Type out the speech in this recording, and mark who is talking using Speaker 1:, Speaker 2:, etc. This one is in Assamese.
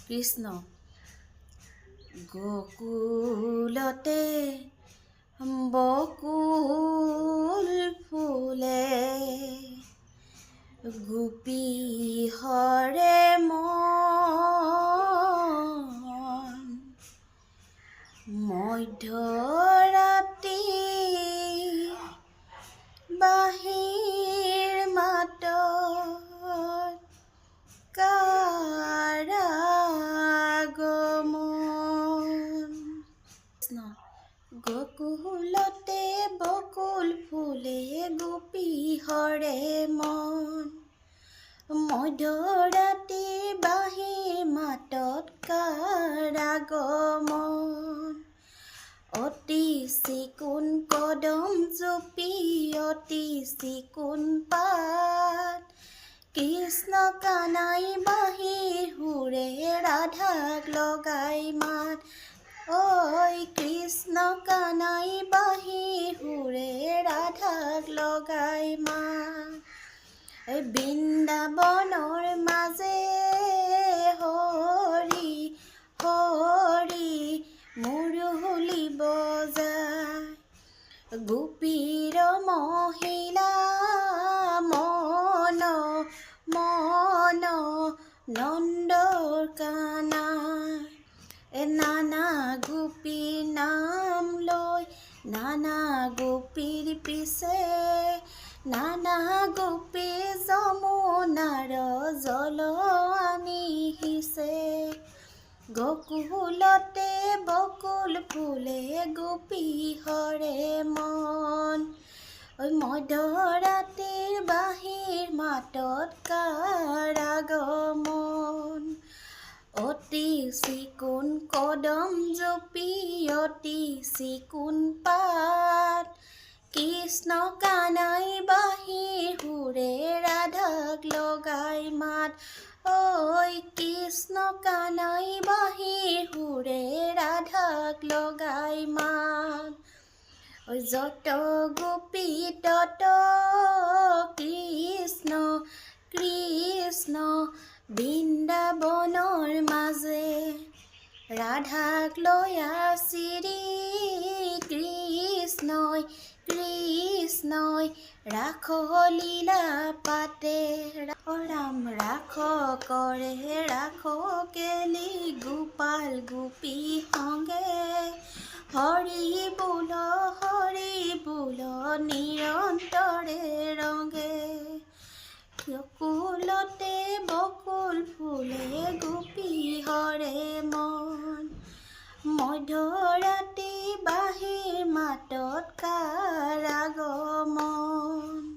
Speaker 1: কৃষ্ণ গোকুলতে বকুল ফুলে গোপী হৰে মন মধ্যৰাতি বাঁহীৰ মাতত কাৰ আগমন কৃষ্ণ গোকুলতে বকুল ফুলে গোপী হৰে মন মধ্যৰাতি বাঁহীৰ মাতত কাৰ আগমন অতি চিকুণ কদম জুপি অতি চিকুণ পাত কৃষ্ণ কানাই বাঁহীৰ সুৰে ৰাধাক লগাই মাত ঐ কৃষ্ণ কানাই বাঁহীৰ সুৰে ৰাধাক লগাই মাত বৃন্দাবনৰ মাজে হৰি হৰি মুৰুলি বজায় গোপীৰ মহিলা মন মন নন্দৰ কানাই নানা গোপীৰ নাম লৈ নানা গোপীৰ পিছে নানা গোপী যমুনাৰ জল আনিছে গোকুলতে বকুল ফুলে গোপী হৰে মন মধ্যৰাতিৰ বাঁহীৰ মাতত কাৰ আগমন অতি চিকুণ কদম জুপি অতি চিকুণ পাত কৃষ্ণ কানাই বাঁহীৰ সুৰে ৰাধাক লগাই মাত ঐ কৃষ্ণ কানাই বাঁহীৰ সুৰে ৰাধাক লগাই মাত যত গোপী তত কৃষ্ণ কৃষ্ণ বৃন্দাবনৰ মাজে ৰাধাক লৈ শ্ৰী কৃষ্ণই কৃষ্ণই ৰাখ লীলা পাতে ৰাম ৰাখ কৰে ৰাখ কেলি গোপাল গোপী সংগে হৰি বোল নিৰন্তৰে ৰঙে গোকুলতে বকুল ফুলে গোপী হৰে মন মধ্যৰাতি বাঁহীৰ মাতত কাৰ